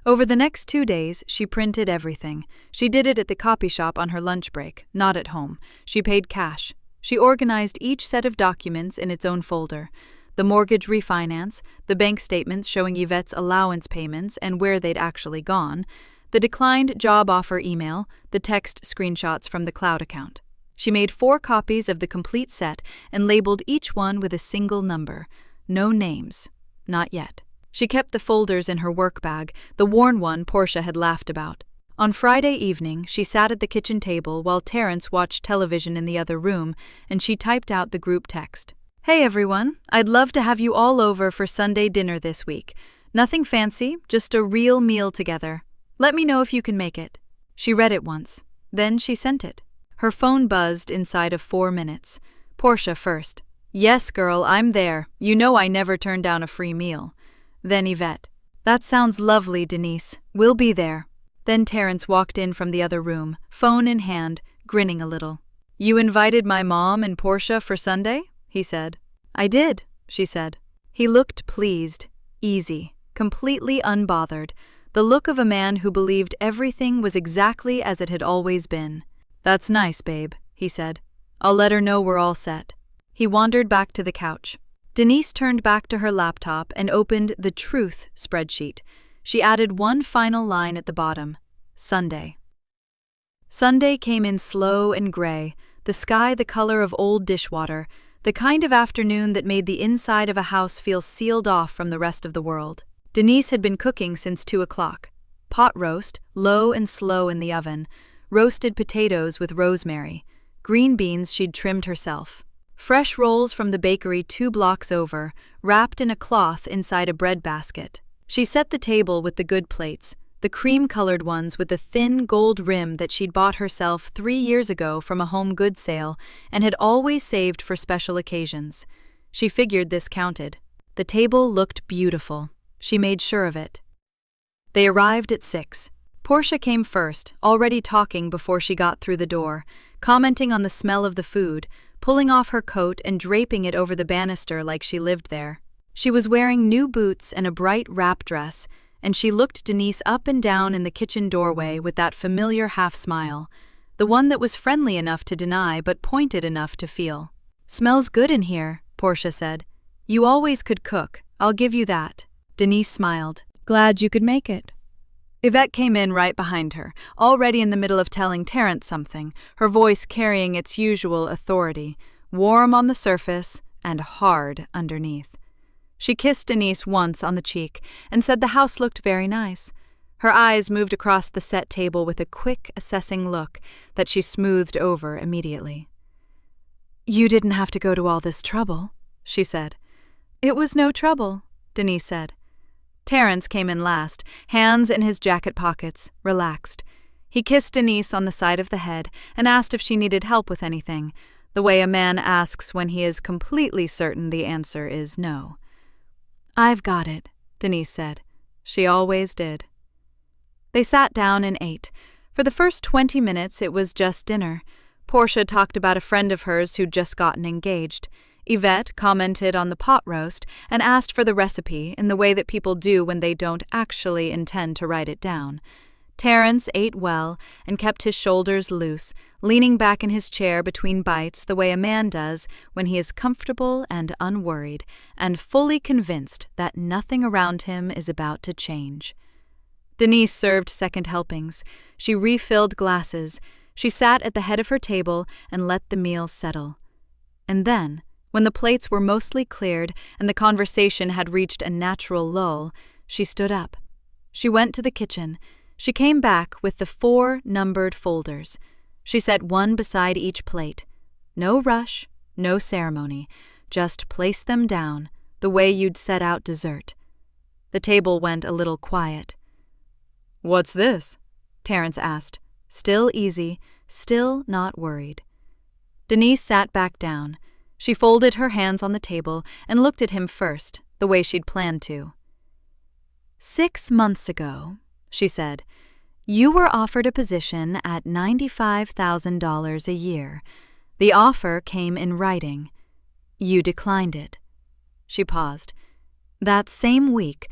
Over the next 2 days, she printed everything. She did it at the copy shop on her lunch break, not at home. She paid cash. She organized each set of documents in its own folder. The mortgage refinance, the bank statements showing Yvette's allowance payments and where they'd actually gone, the declined job offer email, the text screenshots from the cloud account. She made 4 copies of the complete set and labeled each one with a single number. No names. Not yet. She kept the folders in her work bag, the worn one Portia had laughed about. On Friday evening, she sat at the kitchen table while Terrence watched television in the other room, and she typed out the group text. "Hey everyone, I'd love to have you all over for Sunday dinner this week. Nothing fancy, just a real meal together. Let me know if you can make it." She read it once. Then she sent it. Her phone buzzed inside of 4 minutes. Portia first. "Yes, girl, I'm there. You know I never turn down a free meal." Then Yvette. "That sounds lovely, Denise. We'll be there." Then Terrence walked in from the other room, phone in hand, grinning a little. "You invited my mom and Portia for Sunday?" he said. "I did," she said. He looked pleased, easy, completely unbothered, the look of a man who believed everything was exactly as it had always been. "That's nice, babe," he said. "I'll let her know we're all set." He wandered back to the couch. Denise turned back to her laptop and opened the Truth spreadsheet. She added one final line at the bottom. Sunday. Sunday came in slow and gray, the sky the color of old dishwater, the kind of afternoon that made the inside of a house feel sealed off from the rest of the world. Denise had been cooking since 2 o'clock. Pot roast, low and slow in the oven, roasted potatoes with rosemary, green beans she'd trimmed herself. Fresh rolls from the bakery 2 blocks over, wrapped in a cloth inside a bread basket. She set the table with the good plates, the cream-colored ones with the thin gold rim that she'd bought herself 3 years ago from a home goods sale and had always saved for special occasions. She figured this counted. The table looked beautiful. She made sure of it. They arrived at 6. Portia came first, already talking before she got through the door, commenting on the smell of the food, pulling off her coat and draping it over the banister like she lived there. She was wearing new boots and a bright wrap dress, and she looked Denise up and down in the kitchen doorway with that familiar half-smile, the one that was friendly enough to deny but pointed enough to feel. "Smells good in here," Portia said. "You always could cook, I'll give you that." Denise smiled. "Glad you could make it." Yvette came in right behind her, already in the middle of telling Terrence something, her voice carrying its usual authority, warm on the surface and hard underneath. She kissed Denise once on the cheek and said the house looked very nice. Her eyes moved across the set table with a quick, assessing look that she smoothed over immediately. "You didn't have to go to all this trouble," she said. "It was no trouble," Denise said. Terrence came in last, hands in his jacket pockets, relaxed. He kissed Denise on the side of the head and asked if she needed help with anything, the way a man asks when he is completely certain the answer is no. "I've got it," Denise said. She always did. They sat down and ate. For the first 20 minutes it was just dinner. Portia talked about a friend of hers who'd just gotten engaged. Yvette commented on the pot roast and asked for the recipe in the way that people do when they don't actually intend to write it down. Terrence ate well and kept his shoulders loose, leaning back in his chair between bites the way a man does when he is comfortable and unworried and fully convinced that nothing around him is about to change. Denise served second helpings. She refilled glasses. She sat at the head of her table and let the meal settle. And then, when the plates were mostly cleared and the conversation had reached a natural lull, she stood up. She went to the kitchen. She came back with the 4 numbered folders. She set one beside each plate. No rush, No ceremony. Just place them down, the way you'd set out dessert. The table went a little quiet. "What's this?" Terrence asked, still easy, still not worried. Denise sat back down. She folded her hands on the table and looked at him first, the way she'd planned to. "6 months ago," she said, "you were offered a position at $95,000 a year. The offer came in writing. You declined it." She paused. "That same week,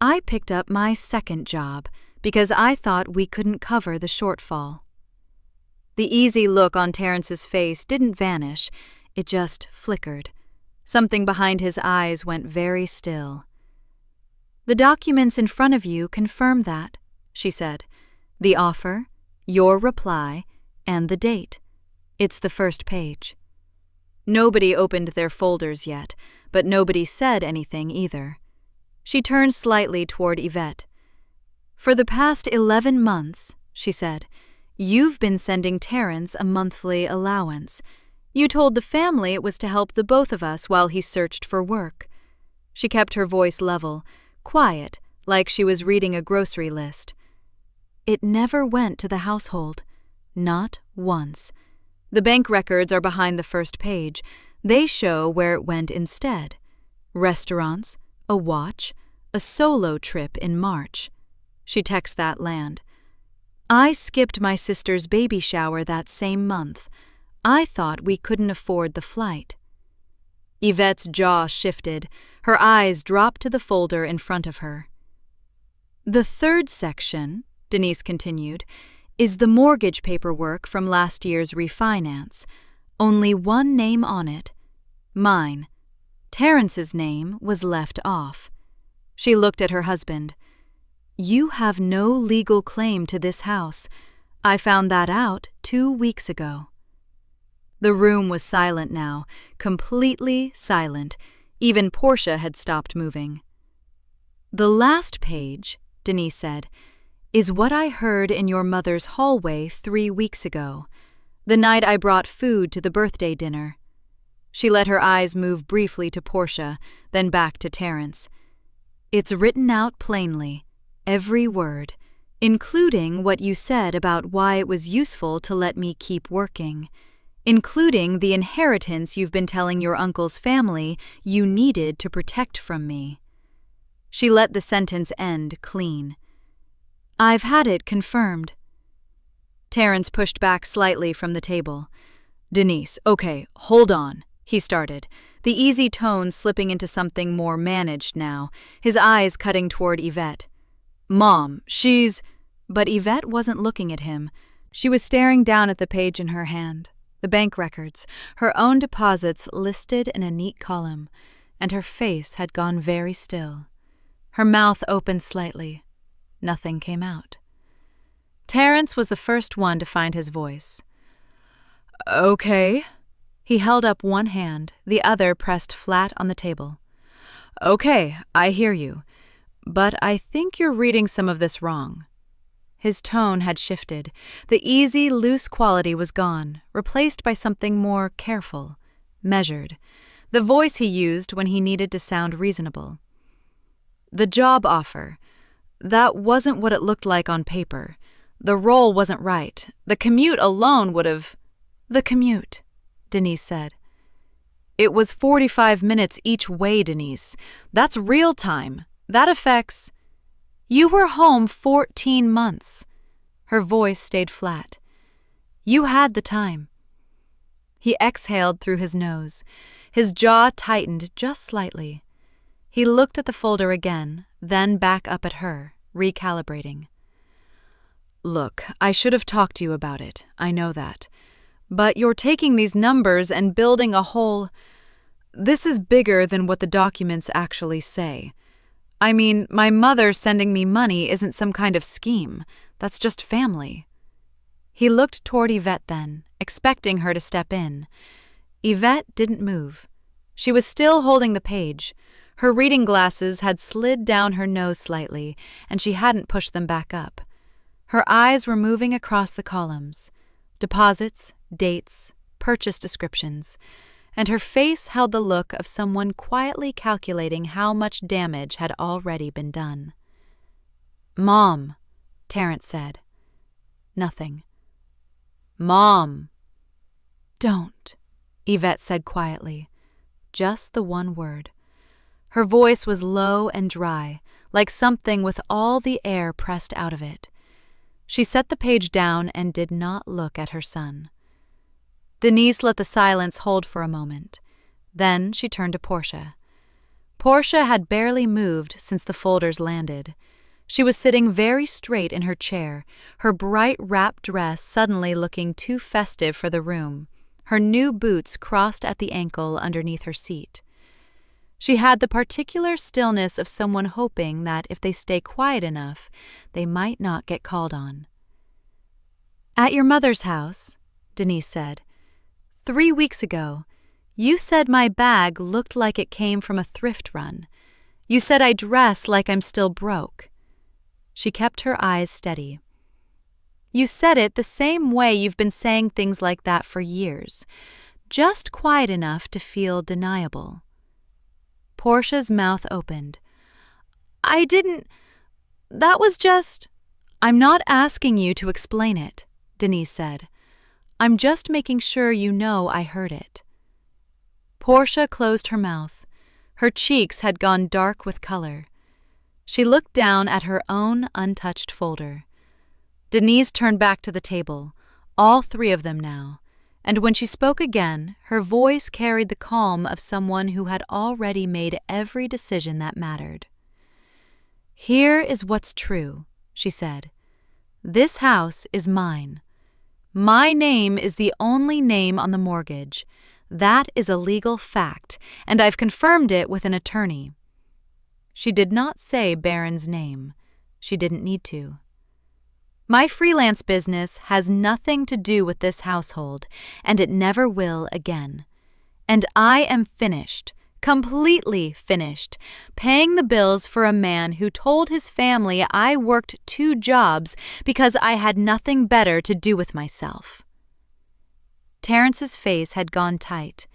I picked up my second job because I thought we couldn't cover the shortfall." The easy look on Terrence's face didn't vanish, it just flickered. Something behind his eyes went very still. "The documents in front of you confirm that," she said. "The offer, your reply, and the date. It's the first page." Nobody opened their folders yet, but nobody said anything either. She turned slightly toward Yvette. "For the past 11 months," she said, "you've been sending Terrence a monthly allowance. You told the family it was to help the both of us while he searched for work." She kept her voice level, quiet, like she was reading a grocery list. "It never went to the household. Not once. The bank records are behind the first page. They show where it went instead. Restaurants, a watch, a solo trip in March." She texted that land. "I skipped my sister's baby shower that same month. I thought we couldn't afford the flight." Yvette's jaw shifted. Her eyes dropped to the folder in front of her. "The third section," Denise continued, "is the mortgage paperwork from last year's refinance. Only one name on it. Mine. Terrence's name was left off." She looked at her husband. "You have no legal claim to this house. I found that out 2 weeks ago." The room was silent now, completely silent. Even Portia had stopped moving. "The last page," Denise said, "is what I heard in your mother's hallway 3 weeks ago, the night I brought food to the birthday dinner." She let her eyes move briefly to Portia, then back to Terrence. "It's written out plainly, every word, including what you said about why it was useful to let me keep working, including the inheritance you've been telling your uncle's family you needed to protect from me." She let the sentence end clean. "I've had it confirmed." Terrence pushed back slightly from the table. "Denise, okay, hold on," he started, the easy tone slipping into something more managed now, his eyes cutting toward Yvette. "Mom, she's—" But Yvette wasn't looking at him. She was staring down at the page in her hand, the bank records, her own deposits listed in a neat column, and her face had gone very still. Her mouth opened slightly. Nothing came out. Terrence was the first one to find his voice. "Okay." He held up one hand, the other pressed flat on the table. "Okay, I hear you. But I think you're reading some of this wrong." His tone had shifted. The easy, loose quality was gone, replaced by something more careful, measured, the voice he used when he needed to sound reasonable. "The job offer. That wasn't what it looked like on paper. The role wasn't right. The commute alone would have—" "The commute," Denise said. "It was 45 minutes each way, Denise. That's real time. That affects—" "You were home 14 months." Her voice stayed flat. "You had the time." He exhaled through his nose. His jaw tightened just slightly. He looked at the folder again, then back up at her, recalibrating. "Look, I should have talked to you about it, I know that. But you're taking these numbers and building a whole— This is bigger than what the documents actually say. I mean, my mother sending me money isn't some kind of scheme. That's just family." He looked toward Yvette then, expecting her to step in. Yvette didn't move. She was still holding the page. Her reading glasses had slid down her nose slightly, and she hadn't pushed them back up. Her eyes were moving across the columns. Deposits, dates, purchase descriptions. and her face held the look of someone quietly calculating how much damage had already been done. "Mom," Terrence said. Nothing. "Mom." "Don't," Yvette said quietly. Just the one word. Her voice was low and dry, like something with all the air pressed out of it. She set the page down and did not look at her son. Denise let the silence hold for a moment. Then she turned to Portia. Portia had barely moved since the folders landed. She was sitting very straight in her chair, her bright wrap dress suddenly looking too festive for the room, her new boots crossed at the ankle underneath her seat. She had the particular stillness of someone hoping that if they stay quiet enough, they might not get called on. "At your mother's house," Denise said, 3 weeks ago, you said my bag looked like it came from a thrift run. You said I dress like I'm still broke." She kept her eyes steady. "You said it the same way you've been saying things like that for years, just quiet enough to feel deniable." Portia's mouth opened. "I didn't. That was just—" "I'm not asking you to explain it," Denise said. "I'm just making sure you know I heard it." Portia closed her mouth. Her cheeks had gone dark with color. She looked down at her own untouched folder. Denise turned back to the table, all 3 of them now, and when she spoke again, her voice carried the calm of someone who had already made every decision that mattered. "Here is what's true," she said. "This house is mine. My name is the only name on the mortgage. That is a legal fact, and I've confirmed it with an attorney." She did not say Barron's name. She didn't need to. "My freelance business has nothing to do with this household, and it never will again. And I am finished, completely finished, paying the bills for a man who told his family I worked 2 jobs because I had nothing better to do with myself." Terrence's face had gone tight.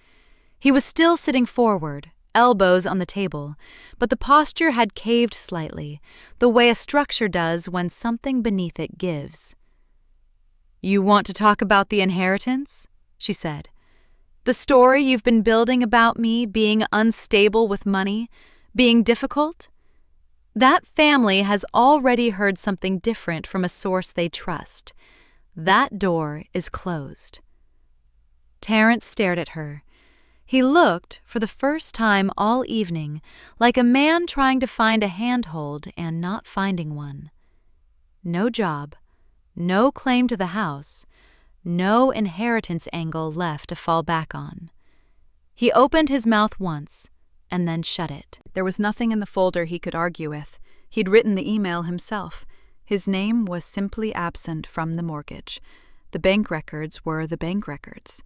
He was still sitting forward, elbows on the table, but the posture had caved slightly, the way a structure does when something beneath it gives. "You want to talk about the inheritance?" she said. "The story you've been building about me being unstable with money, being difficult? That family has already heard something different from a source they trust. That door is closed." Terrence stared at her. He looked, for the first time all evening, like a man trying to find a handhold and not finding one. No job, no claim to the house, no inheritance angle left to fall back on. He opened his mouth once, and then shut it. There was nothing in the folder he could argue with. He'd written the email himself. His name was simply absent from the mortgage. The bank records were the bank records.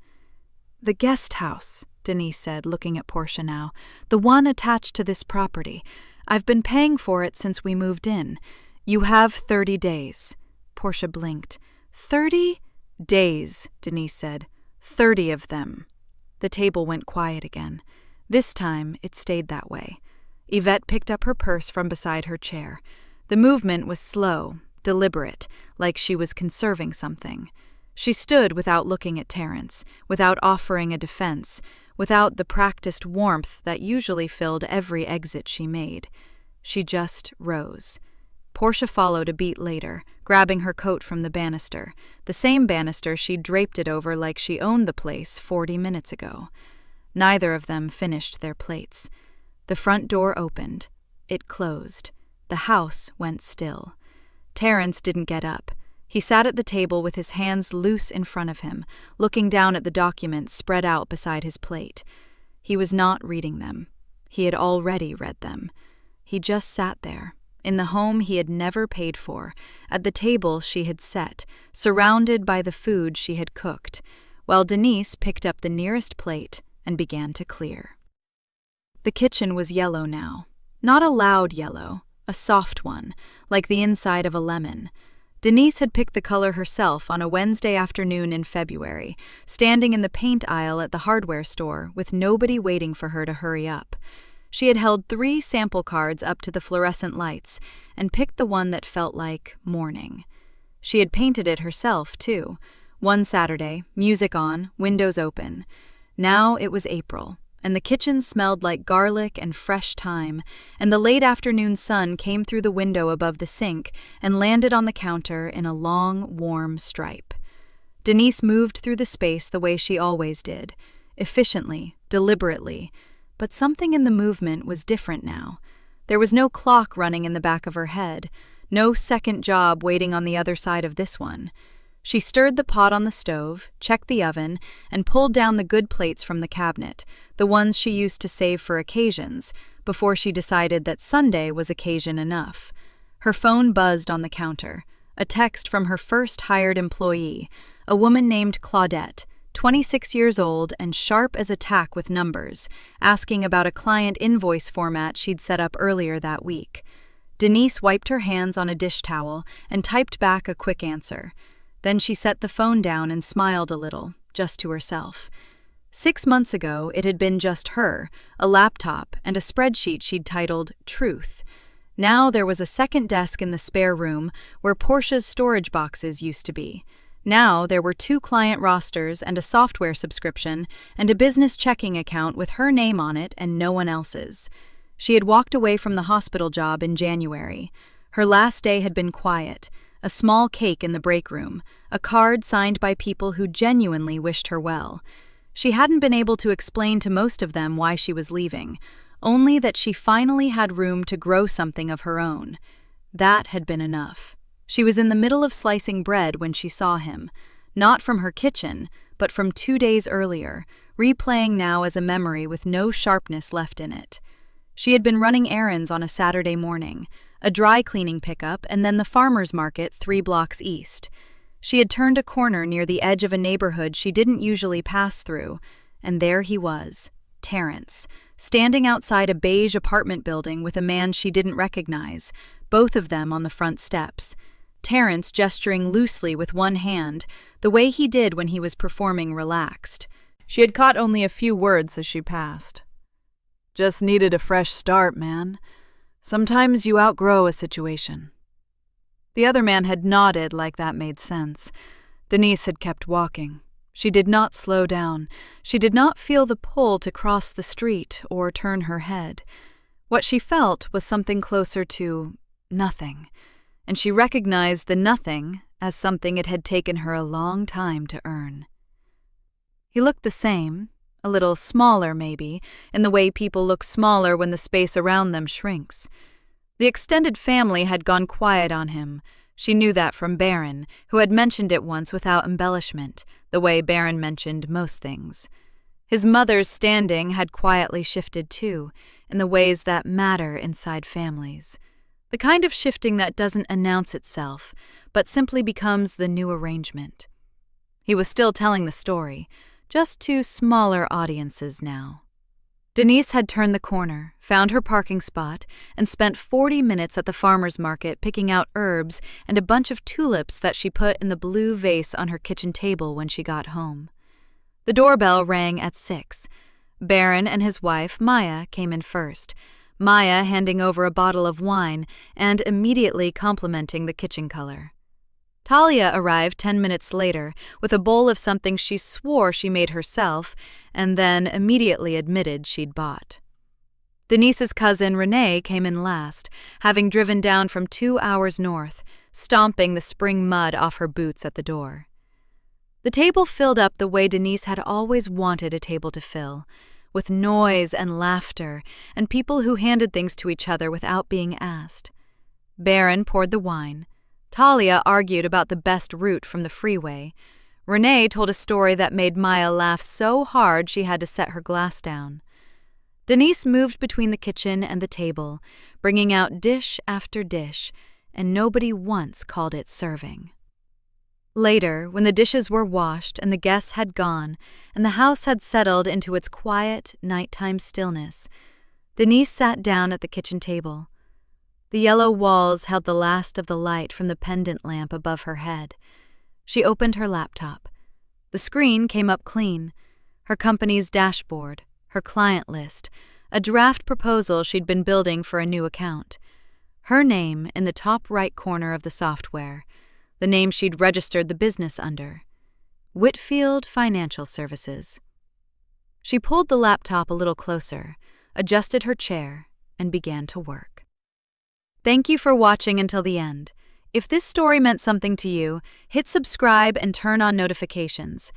"The guest house," Denise said, looking at Portia now. "The one attached to this property. I've been paying for it since we moved in. You have 30 days. Portia blinked. 30 days, Denise said. 30 of them. The table went quiet again. This time, it stayed that way. Yvette picked up her purse from beside her chair. The movement was slow, deliberate, like she was conserving something. She stood without looking at Terrence, without offering a defense, without the practiced warmth that usually filled every exit she made. She just rose. Portia followed a beat later, grabbing her coat from the banister, the same banister she'd draped it over like she owned the place 40 minutes ago. Neither of them finished their plates. The front door opened. It closed. The house went still. Terrence didn't get up. He sat at the table with his hands loose in front of him, looking down at the documents spread out beside his plate. He was not reading them. He had already read them. He just sat there, in the home he had never paid for, at the table she had set, surrounded by the food she had cooked, while Denise picked up the nearest plate and began to clear. The kitchen was yellow now. Not a loud yellow, a soft one, like the inside of a lemon. Denise had picked the color herself on a Wednesday afternoon in February, standing in the paint aisle at the hardware store with nobody waiting for her to hurry up. She had held 3 sample cards up to the fluorescent lights and picked the one that felt like morning. She had painted it herself, too. One Saturday, music on, windows open. Now it was April, and the kitchen smelled like garlic and fresh thyme, and the late afternoon sun came through the window above the sink and landed on the counter in a long, warm stripe. Denise moved through the space the way she always did, efficiently, deliberately, but something in the movement was different now. There was no clock running in the back of her head, no second job waiting on the other side of this one. She stirred the pot on the stove, checked the oven, and pulled down the good plates from the cabinet, the ones she used to save for occasions, before she decided that Sunday was occasion enough. Her phone buzzed on the counter, a text from her first hired employee, a woman named Claudette, 26 years old and sharp as a tack with numbers, asking about a client invoice format she'd set up earlier that week. Denise wiped her hands on a dish towel and typed back a quick answer. Then she set the phone down and smiled a little, just to herself. 6 months ago, it had been just her, a laptop, and a spreadsheet she'd titled Truth. Now there was a second desk in the spare room where Portia's storage boxes used to be. Now there were 2 client rosters and a software subscription and a business checking account with her name on it and no one else's. She had walked away from the hospital job in January. Her last day had been quiet, a small cake in the break room, a card signed by people who genuinely wished her well. She hadn't been able to explain to most of them why she was leaving, only that she finally had room to grow something of her own. That had been enough. She was in the middle of slicing bread when she saw him, not from her kitchen, but from 2 days earlier, replaying now as a memory with no sharpness left in it. She had been running errands on a Saturday morning, a dry cleaning pickup, and then the farmer's market 3 blocks east. She had turned a corner near the edge of a neighborhood she didn't usually pass through, and there he was, Terrence, standing outside a beige apartment building with a man she didn't recognize, both of them on the front steps. Terrence gesturing loosely with one hand, the way he did when he was performing relaxed. She had caught only a few words as she passed. "Just needed a fresh start, man. Sometimes you outgrow a situation." The other man had nodded like that made sense. Denise had kept walking. She did not slow down. She did not feel the pull to cross the street or turn her head. What she felt was something closer to nothing, and she recognized the nothing as something it had taken her a long time to earn. He looked the same, a little smaller maybe, in the way people look smaller when the space around them shrinks. The extended family had gone quiet on him. She knew that from Baron, who had mentioned it once without embellishment, the way Baron mentioned most things. His mother's standing had quietly shifted too, in the ways that matter inside families. The kind of shifting that doesn't announce itself, but simply becomes the new arrangement. He was still telling the story, just to smaller audiences now. Denise had turned the corner, found her parking spot, and spent 40 minutes at the farmer's market picking out herbs and a bunch of tulips that she put in the blue vase on her kitchen table when she got home. The doorbell rang at 6. Baron and his wife, Maya, came in first, Maya handing over a bottle of wine and immediately complimenting the kitchen color. Talia arrived 10 minutes later with a bowl of something she swore she made herself and then immediately admitted she'd bought. Denise's cousin Renee came in last, having driven down from 2 hours north, stomping the spring mud off her boots at the door. The table filled up the way Denise had always wanted a table to fill, with noise and laughter and people who handed things to each other without being asked. Baron poured the wine. Talia argued about the best route from the freeway. Renee told a story that made Maya laugh so hard she had to set her glass down. Denise moved between the kitchen and the table, bringing out dish after dish, and nobody once called it serving. Later, when the dishes were washed and the guests had gone, and the house had settled into its quiet, nighttime stillness, Denise sat down at the kitchen table. The yellow walls held the last of the light from the pendant lamp above her head. She opened her laptop. The screen came up clean. Her company's dashboard, her client list, a draft proposal she'd been building for a new account. Her name in the top right corner of the software, the name she'd registered the business under. Whitfield Financial Services. She pulled the laptop a little closer, adjusted her chair, and began to work. Thank you for watching until the end. If this story meant something to you, hit subscribe and turn on notifications.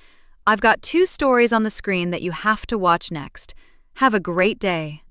I've got 2 stories on the screen that you have to watch next. Have a great day.